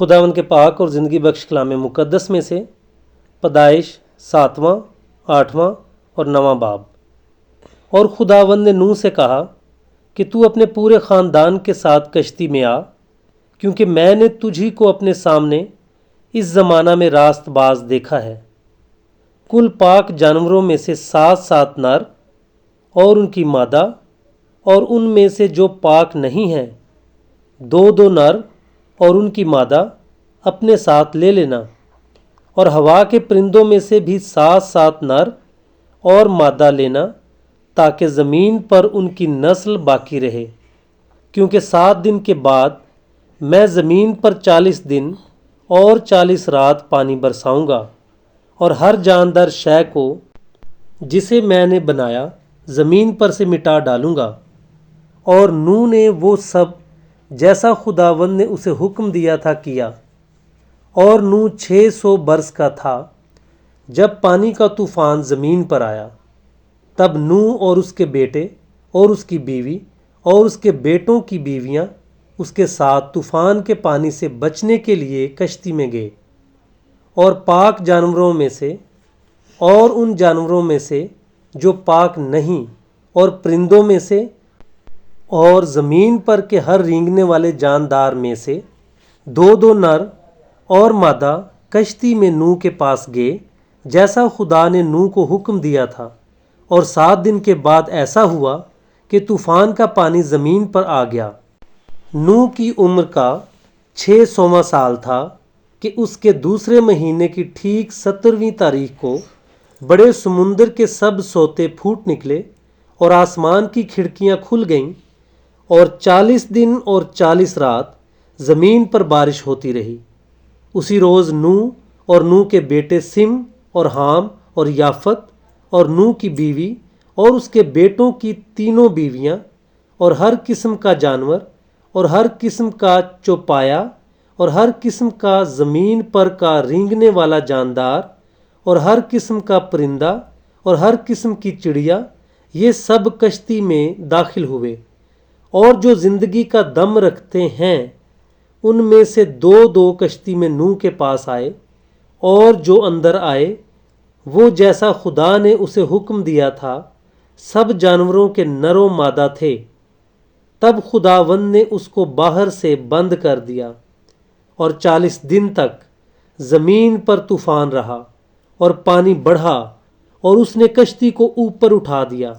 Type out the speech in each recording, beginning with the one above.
خداوند کے پاک اور زندگی بخش کلام مقدس میں سے پیدائش 7واں 8واں اور 9واں باب۔ اور خداوند نے نوح سے کہا کہ تو اپنے پورے خاندان کے ساتھ کشتی میں آ، کیونکہ میں نے تجھی کو اپنے سامنے اس زمانہ میں راست باز دیکھا ہے۔ کل پاک جانوروں میں سے 7 نر اور ان کی مادہ، اور ان میں سے جو پاک نہیں ہیں 2 نر اور ان کی مادہ اپنے ساتھ لے لینا، اور ہوا کے پرندوں میں سے بھی 7 نر اور مادہ لینا، تاکہ زمین پر ان کی نسل باقی رہے، کیونکہ 7 دن کے بعد میں زمین پر 40 دن اور 40 رات پانی برساؤں گا، اور ہر جاندار شے کو جسے میں نے بنایا زمین پر سے مٹا ڈالوں گا۔ اور نوح نے وہ سب جیسا خداوند نے اسے حکم دیا تھا کیا۔ اور نوح 600 برس کا تھا جب پانی کا طوفان زمین پر آیا۔ تب نوح اور اس کے بیٹے اور اس کی بیوی اور اس کے بیٹوں کی بیویاں اس کے ساتھ طوفان کے پانی سے بچنے کے لیے کشتی میں گئے، اور پاک جانوروں میں سے اور ان جانوروں میں سے جو پاک نہیں، اور پرندوں میں سے اور زمین پر کے ہر رینگنے والے جاندار میں سے 2 نر اور مادہ کشتی میں نوح کے پاس گئے، جیسا خدا نے نوح کو حکم دیا تھا۔ اور 7 دن کے بعد ایسا ہوا کہ طوفان کا پانی زمین پر آ گیا۔ نوح کی عمر کا 600واں سال تھا کہ اس کے دوسرے مہینے کی ٹھیک 17ویں تاریخ کو بڑے سمندر کے سب سوتے پھوٹ نکلے، اور آسمان کی کھڑکیاں کھل گئیں، اور 40 دن اور 40 رات زمین پر بارش ہوتی رہی۔ اسی روز نوح اور نوح کے بیٹے سم اور حام اور یافت اور نوح کی بیوی اور اس کے بیٹوں کی 3 بیویاں اور ہر قسم کا جانور اور ہر قسم کا چوپایا اور ہر قسم کا زمین پر کا رینگنے والا جاندار اور ہر قسم کا پرندہ اور ہر قسم کی چڑیا، یہ سب کشتی میں داخل ہوئے۔ اور جو زندگی کا دم رکھتے ہیں ان میں سے 2 کشتی میں نوح کے پاس آئے، اور جو اندر آئے وہ جیسا خدا نے اسے حکم دیا تھا سب جانوروں کے نر و مادہ تھے۔ تب خداوند نے اس کو باہر سے بند کر دیا، اور 40 دن تک زمین پر طوفان رہا، اور پانی بڑھا، اور اس نے کشتی کو اوپر اٹھا دیا،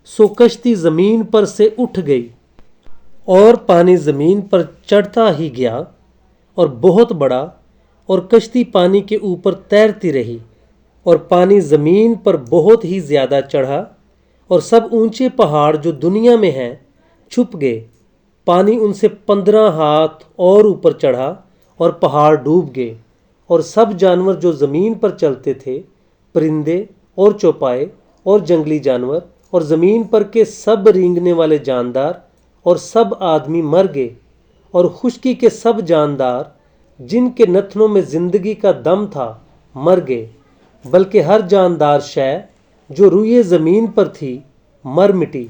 سو کشتی زمین پر سے اٹھ گئی، اور پانی زمین پر چڑھتا ہی گیا اور بہت بڑا، اور کشتی پانی کے اوپر تیرتی رہی، اور پانی زمین پر بہت ہی زیادہ چڑھا، اور سب اونچے پہاڑ جو دنیا میں ہیں چھپ گئے۔ پانی ان سے 15 ہاتھ اور اوپر چڑھا، اور پہاڑ ڈوب گئے، اور سب جانور جو زمین پر چلتے تھے، پرندے اور چوپائے اور جنگلی جانور اور زمین پر کے سب رینگنے والے جاندار اور سب آدمی مر گئے، اور خشکی کے سب جاندار جن کے نتنوں میں زندگی کا دم تھا مر گئے، بلکہ ہر جاندار شے جو روئے زمین پر تھی مر مٹی۔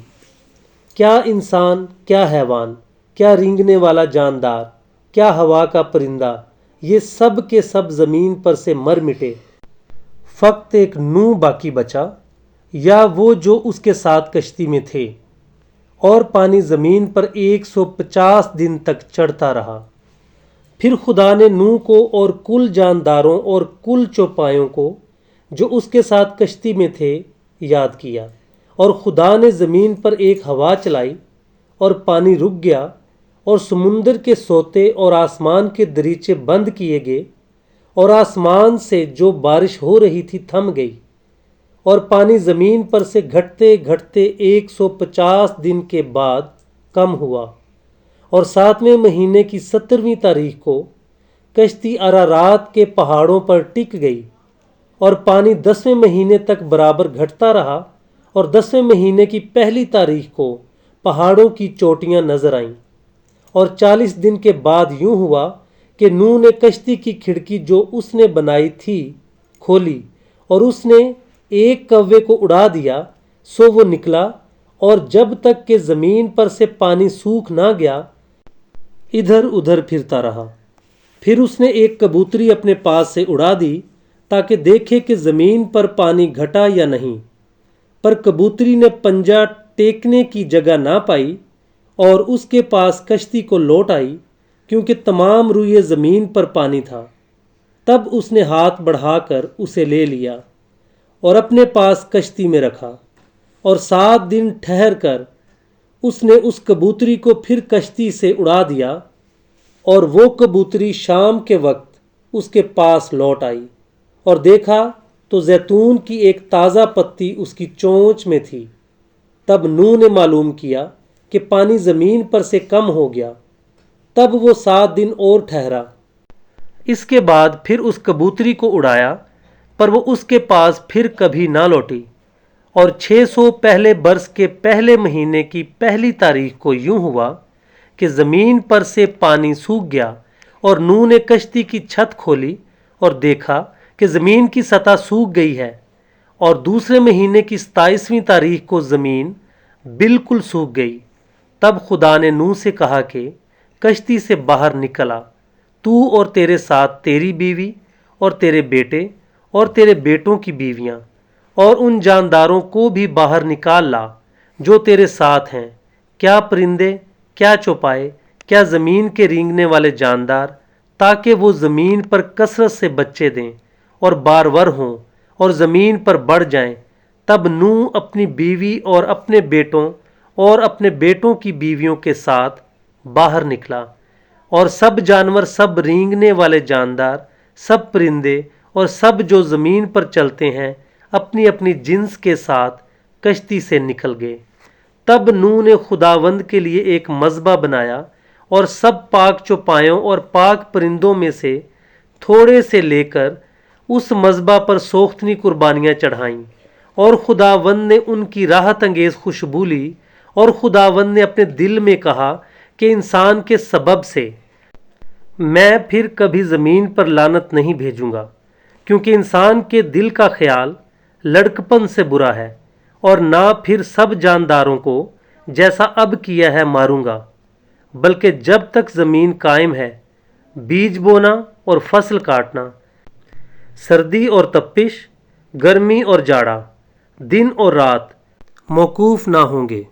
کیا انسان، کیا حیوان، کیا رینگنے والا جاندار، کیا ہوا کا پرندہ، یہ سب کے سب زمین پر سے مر مٹے۔ فقط ایک نوح باقی بچا، یا وہ جو اس کے ساتھ کشتی میں تھے، اور پانی زمین پر 150 دن تک چڑھتا رہا۔ پھر خدا نے نوح کو اور کل جانداروں اور کل چوپایوں کو جو اس کے ساتھ کشتی میں تھے یاد کیا، اور خدا نے زمین پر ایک ہوا چلائی، اور پانی رک گیا، اور سمندر کے سوتے اور آسمان کے دریچے بند کیے گئے، اور آسمان سے جو بارش ہو رہی تھی تھم گئی، اور پانی زمین پر سے گھٹتے گھٹتے 150 دن کے بعد کم ہوا۔ اور 7ویں مہینے کی 17ویں تاریخ کو کشتی ارارات کے پہاڑوں پر ٹک گئی، اور پانی 10ویں مہینے تک برابر گھٹتا رہا، اور 10ویں مہینے کی پہلی تاریخ کو پہاڑوں کی چوٹیاں نظر آئیں۔ اور 40 دن کے بعد یوں ہوا کہ نوح نے کشتی کی کھڑکی جو اس نے بنائی تھی کھولی، اور اس نے ایک کوے کو اڑا دیا، سو وہ نکلا، اور جب تک کہ زمین پر سے پانی سوکھ نہ گیا ادھر ادھر پھرتا رہا۔ پھر اس نے ایک کبوتری اپنے پاس سے اڑا دی تاکہ دیکھے کہ زمین پر پانی گھٹا یا نہیں، پر کبوتری نے پنجہ ٹیکنے کی جگہ نہ پائی اور اس کے پاس کشتی کو لوٹ آئی، کیونکہ تمام روئے زمین پر پانی تھا۔ تب اس نے ہاتھ بڑھا کر اسے لے لیا اور اپنے پاس کشتی میں رکھا، اور 7 دن ٹھہر کر اس نے اس کبوتری کو پھر کشتی سے اڑا دیا، اور وہ کبوتری شام کے وقت اس کے پاس لوٹ آئی، اور دیکھا تو زیتون کی ایک تازہ پتی اس کی چونچ میں تھی۔ تب نوح نے معلوم کیا کہ پانی زمین پر سے کم ہو گیا، تب وہ 7 دن اور ٹھہرا۔ اس کے بعد پھر اس کبوتری کو اڑایا، پر وہ اس کے پاس پھر کبھی نہ لوٹی، اور 600 پہلے برس کے پہلے مہینے کی پہلی تاریخ کو یوں ہوا کہ زمین پر سے پانی سوکھ گیا، اور نوح نے کشتی کی چھت کھولی اور دیکھا کہ زمین کی سطح سوکھ گئی ہے، اور دوسرے مہینے کی 27ویں تاریخ کو زمین بالکل سوکھ گئی۔ تب خدا نے نوح سے کہا کہ کشتی سے باہر نکل آ، تو اور تیرے ساتھ تیری بیوی اور تیرے بیٹے اور تیرے بیٹوں کی بیویاں، اور ان جانداروں کو بھی باہر نکال لا جو تیرے ساتھ ہیں، کیا پرندے، کیا چوپائے، کیا زمین کے رینگنے والے جاندار، تاکہ وہ زمین پر کثرت سے بچے دیں اور بارور ہوں اور زمین پر بڑھ جائیں۔ تب نوح اپنی بیوی اور اپنے بیٹوں اور اپنے بیٹوں کی بیویوں کے ساتھ باہر نکلا، اور سب جانور، سب رینگنے والے جاندار، سب پرندے اور سب جو زمین پر چلتے ہیں اپنی اپنی جنس کے ساتھ کشتی سے نکل گئے۔ تب نوح نے خداوند کے لیے ایک مذبح بنایا، اور سب پاک چوپایوں اور پاک پرندوں میں سے تھوڑے سے لے کر اس مذبح پر سوختنی قربانیاں چڑھائیں، اور خداوند نے ان کی راحت انگیز خوشبو لی، اور خداوند نے اپنے دل میں کہا کہ انسان کے سبب سے میں پھر کبھی زمین پر لعنت نہیں بھیجوں گا، کیونکہ انسان کے دل کا خیال لڑکپن سے برا ہے، اور نہ پھر سب جانداروں کو جیسا اب کیا ہے ماروں گا، بلکہ جب تک زمین قائم ہے بیج بونا اور فصل کاٹنا، سردی اور تپش، گرمی اور جاڑا، دن اور رات موقوف نہ ہوں گے۔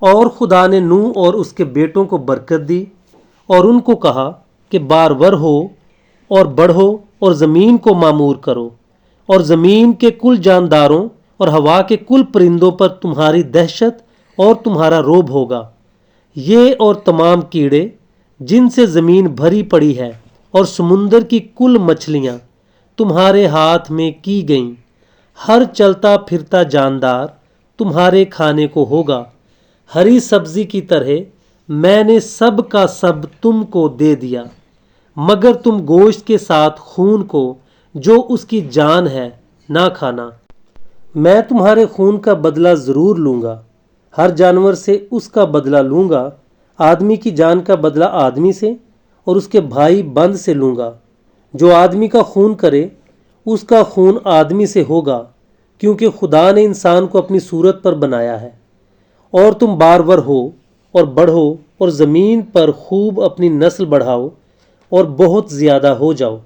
اور خدا نے نوح اور اس کے بیٹوں کو برکت دی، اور ان کو کہا کہ بارور ہو اور بڑھو اور زمین کو معمور کرو، اور زمین کے کل جانداروں اور ہوا کے کل پرندوں پر تمہاری دہشت اور تمہارا روب ہوگا۔ یہ اور تمام کیڑے جن سے زمین بھری پڑی ہے، اور سمندر کی کل مچھلیاں تمہارے ہاتھ میں کی گئیں، ہر چلتا پھرتا جاندار تمہارے کھانے کو ہوگا۔ ہری سبزی کی طرح میں نے سب کا سب تم کو دے دیا، مگر تم گوشت کے ساتھ خون کو جو اس کی جان ہے نہ کھانا۔ میں تمہارے خون کا بدلہ ضرور لوں گا، ہر جانور سے اس کا بدلہ لوں گا، آدمی کی جان کا بدلہ آدمی سے اور اس کے بھائی بند سے لوں گا۔ جو آدمی کا خون کرے اس کا خون آدمی سے ہوگا، کیونکہ خدا نے انسان کو اپنی صورت پر بنایا ہے۔ اور تم بارور ہو اور بڑھو اور زمین پر خوب اپنی نسل بڑھاؤ اور بہت زیادہ ہو جاؤ۔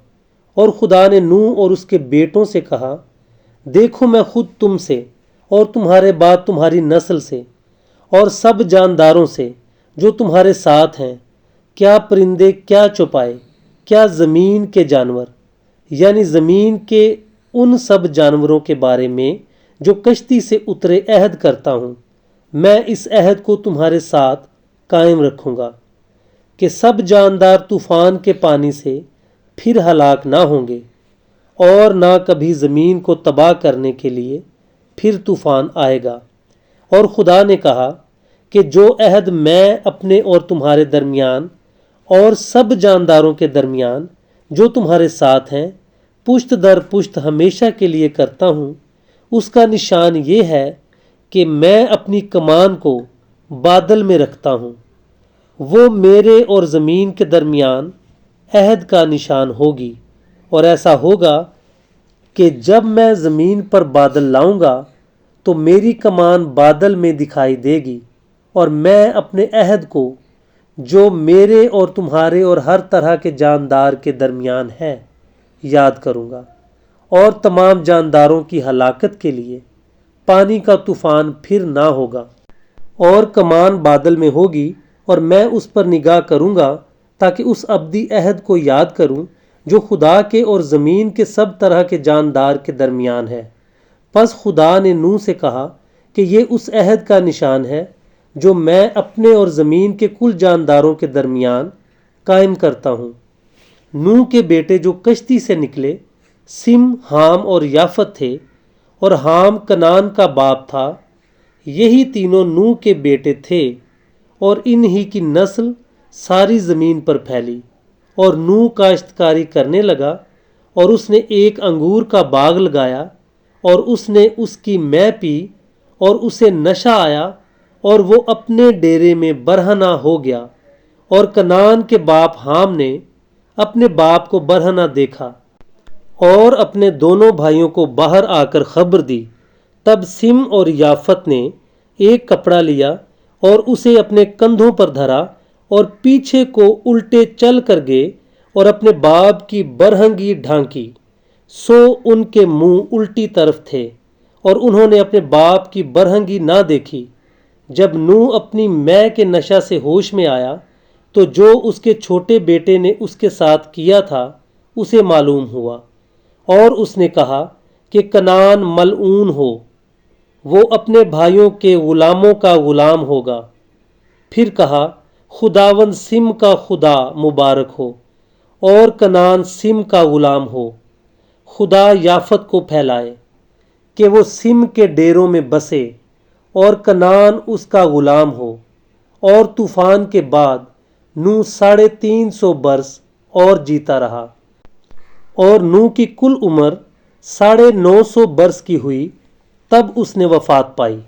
اور خدا نے نوح اور اس کے بیٹوں سے کہا، دیکھو میں خود تم سے اور تمہارے بعد تمہاری نسل سے اور سب جانداروں سے جو تمہارے ساتھ ہیں، کیا پرندے، کیا چوپائے، کیا زمین کے جانور، یعنی زمین کے ان سب جانوروں کے بارے میں جو کشتی سے اترے عہد کرتا ہوں۔ میں اس عہد کو تمہارے ساتھ قائم رکھوں گا کہ سب جاندار طوفان کے پانی سے پھر ہلاک نہ ہوں گے، اور نہ کبھی زمین کو تباہ کرنے کے لیے پھر طوفان آئے گا۔ اور خدا نے کہا کہ جو عہد میں اپنے اور تمہارے درمیان اور سب جانداروں کے درمیان جو تمہارے ساتھ ہیں پشت در پشت ہمیشہ کے لیے کرتا ہوں، اس کا نشان یہ ہے کہ میں اپنی کمان کو بادل میں رکھتا ہوں۔ وہ میرے اور زمین کے درمیان عہد کا نشان ہوگی، اور ایسا ہوگا کہ جب میں زمین پر بادل لاؤں گا تو میری کمان بادل میں دکھائی دے گی، اور میں اپنے عہد کو جو میرے اور تمہارے اور ہر طرح کے جاندار کے درمیان ہے یاد کروں گا، اور تمام جانداروں کی ہلاکت کے لیے پانی کا طوفان پھر نہ ہوگا، اور کمان بادل میں ہوگی، اور میں اس پر نگاہ کروں گا تاکہ اس ابدی عہد کو یاد کروں جو خدا کے اور زمین کے سب طرح کے جاندار کے درمیان ہے۔ پس خدا نے نوح سے کہا کہ یہ اس عہد کا نشان ہے جو میں اپنے اور زمین کے کل جانداروں کے درمیان قائم کرتا ہوں۔ نوح کے بیٹے جو کشتی سے نکلے سم، حام اور یافت تھے، اور حام کنعان کا باپ تھا۔ یہی تینوں نوح کے بیٹے تھے، اور انہی کی نسل ساری زمین پر پھیلی۔ اور نوح کاشتکاری کرنے لگا، اور اس نے ایک انگور کا باغ لگایا، اور اس نے اس کی مے پی، اور اسے نشہ آیا، اور وہ اپنے ڈیرے میں برہنہ ہو گیا۔ اور کنعان کے باپ حام نے اپنے باپ کو برہنہ دیکھا اور اپنے دونوں بھائیوں کو باہر آ کر خبر دی۔ تب سم اور یافت نے ایک کپڑا لیا اور اسے اپنے کندھوں پر دھرا، اور پیچھے کو الٹے چل کر گئے اور اپنے باپ کی برہنگی ڈھانکی، سو ان کے منہ الٹی طرف تھے، اور انہوں نے اپنے باپ کی برہنگی نہ دیکھی۔ جب نوح اپنی مے کے نشہ سے ہوش میں آیا تو جو اس کے چھوٹے بیٹے نے اس کے ساتھ کیا تھا اسے معلوم ہوا، اور اس نے کہا کہ کنعان ملعون ہو، وہ اپنے بھائیوں کے غلاموں کا غلام ہوگا۔ پھر کہا خداوند سم کا خدا مبارک ہو، اور کنعان سم کا غلام ہو۔ خدا یافت کو پھیلائے کہ وہ سم کے ڈیروں میں بسے، اور کنعان اس کا غلام ہو۔ اور طوفان کے بعد نوح 350 برس اور جیتا رہا، اور نوح کی کل عمر 950 برس کی ہوئی، تب اس نے وفات پائی۔